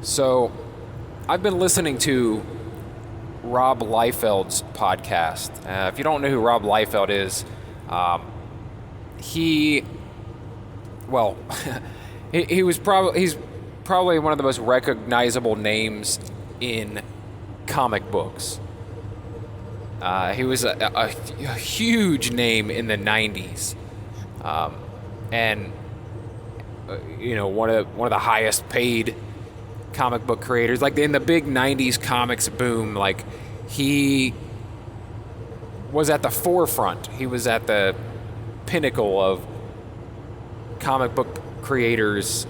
So, I've been listening to Rob Liefeld's podcast. If you don't know who Rob Liefeld is, he, well, he's probably one of the most recognizable names in comic books. He was a huge name in the 90s, and one of the highest paid comic book creators. Like in the big 90s comics boom, like he was at the forefront. He was at the pinnacle of comic book creators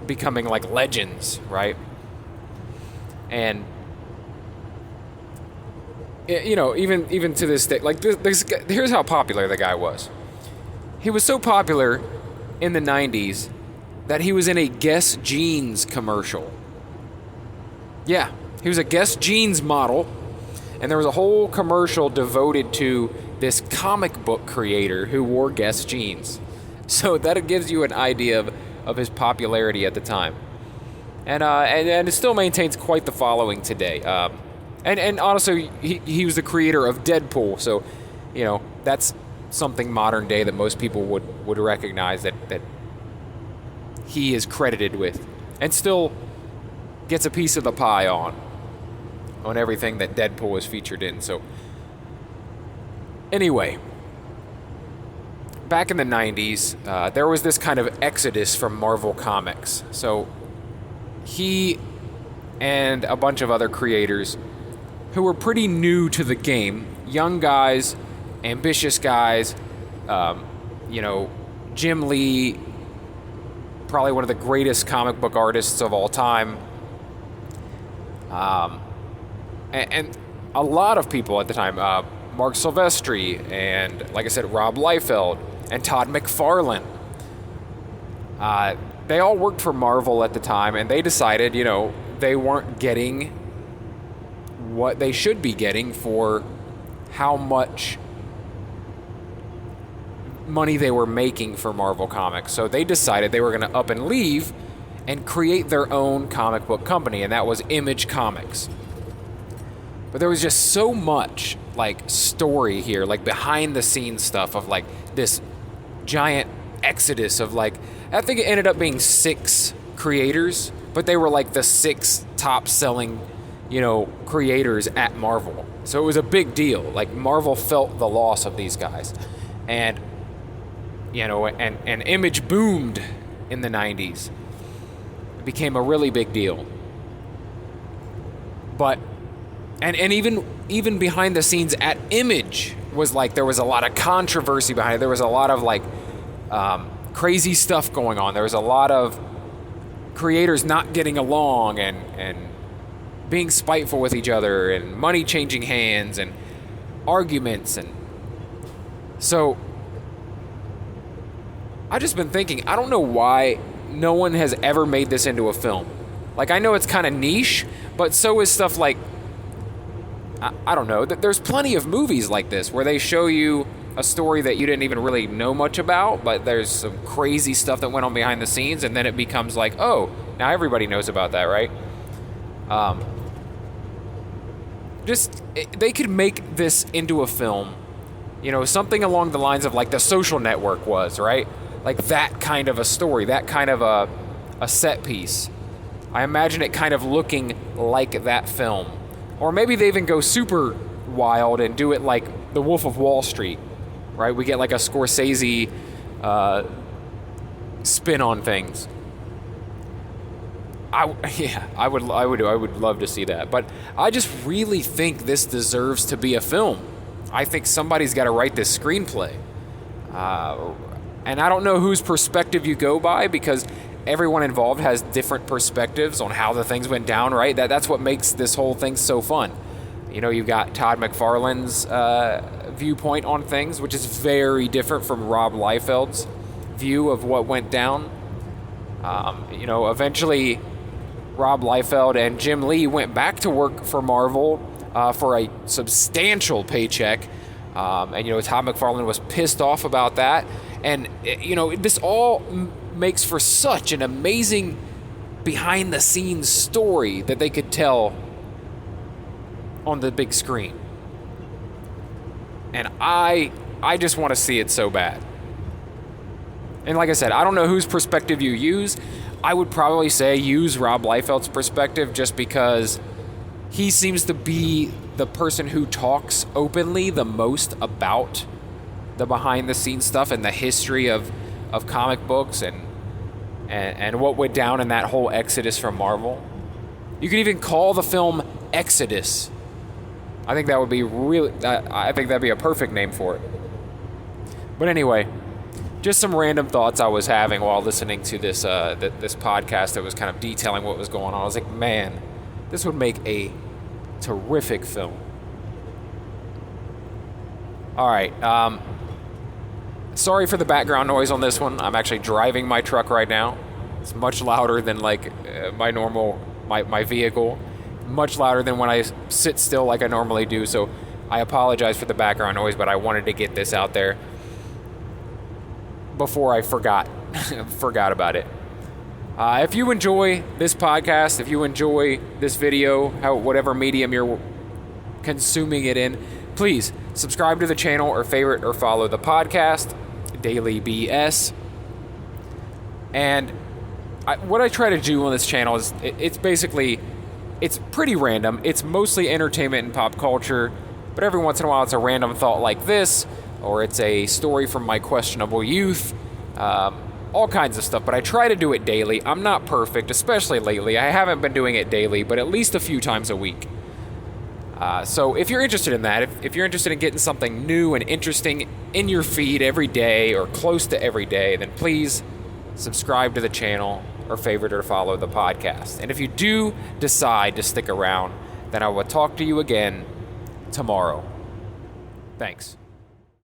becoming like legends, right? And even to this day, like this here's how popular the guy was. He was so popular in the 90s that he was in a Guess Jeans commercial. Yeah, he was a Guess Jeans model, and there was a whole commercial devoted to this comic book creator who wore Guess Jeans. So that gives you an idea of his popularity at the time. And it still maintains quite the following today. And honestly, he was the creator of Deadpool, so that's something modern day that most people would recognize that he is credited with, and still gets a piece of the pie on everything that Deadpool is featured in. So anyway, back in the 90s, there was this kind of exodus from Marvel Comics. So he and a bunch of other creators who were pretty new to the game, young guys, ambitious guys, Jim Lee, probably one of the greatest comic book artists of all time, and a lot of people at the time, Mark Silvestri, and like I said, Rob Liefeld, and Todd McFarlane. They all worked for Marvel at the time, and they decided, they weren't getting what they should be getting for how much money they were making for Marvel Comics. So they decided they were going to up and leave and create their own comic book company, and that was Image Comics. But there was just so much like story here, like behind the scenes stuff of like this giant exodus of like, I think it ended up being 6 creators, but they were like the 6 top selling creators at Marvel. So it was a big deal. Like Marvel felt the loss of these guys. And and Image boomed in the 90s. It became a really big deal. But and even behind the scenes at Image was like there was a lot of controversy behind it. There was a lot of like crazy stuff going on. There was a lot of creators not getting along and being spiteful with each other, and money changing hands and arguments. And so I've just been thinking, I don't know why no one has ever made this into a film. Like, I know it's kind of niche, but so is stuff like, I don't know, there's plenty of movies like this where they show you a story that you didn't even really know much about, but there's some crazy stuff that went on behind the scenes, and then it becomes like, oh, now everybody knows about that, right? They could make this into a film, something along the lines of like The Social Network was, right? Like that kind of a story, that kind of a set piece. I imagine it kind of looking like that film. Or maybe they even go super wild and do it like The Wolf of Wall Street, right? We get like a Scorsese spin on things. I would love to see that. But I just really think this deserves to be a film. I think somebody's got to write this screenplay. And I don't know whose perspective you go by, because everyone involved has different perspectives on how the things went down, right? That's what makes this whole thing so fun. You've got Todd McFarlane's viewpoint on things, which is very different from Rob Liefeld's view of what went down. Eventually Rob Liefeld and Jim Lee went back to work for Marvel for a substantial paycheck. Todd McFarlane was pissed off about that. And, this all makes for such an amazing behind the scenes story that they could tell on the big screen. And I just want to see it so bad. And like I said, I don't know whose perspective you use. I would probably say use Rob Liefeld's perspective, just because he seems to be the person who talks openly the most about the behind the scenes stuff and the history of comic books and what went down in that whole exodus from Marvel. You could even call the film Exodus. I think that would be I think that'd be a perfect name for it. But anyway, just some random thoughts I was having while listening to this this podcast that was kind of detailing what was going on. I was like, man, this would make a terrific film. All right. Sorry for the background noise on this one. I'm actually driving my truck right now. It's much louder than like my vehicle. Much louder than when I sit still like I normally do. So I apologize for the background noise, but I wanted to get this out there before I forgot about it. If you enjoy this podcast, if you enjoy this video, whatever medium you're consuming it in, please subscribe to the channel or favorite or follow the podcast, Daily BS. And what I try to do on this channel is it's pretty random. It's mostly entertainment and pop culture, but every once in a while it's a random thought like this, or it's a story from my questionable youth, all kinds of stuff. But I try to do it daily. I'm not perfect, especially lately. I haven't been doing it daily, but at least a few times a week. So if you're interested in that, if you're interested in getting something new and interesting in your feed every day or close to every day, then please subscribe to the channel or favorite or follow the podcast. And if you do decide to stick around, then I will talk to you again tomorrow. Thanks.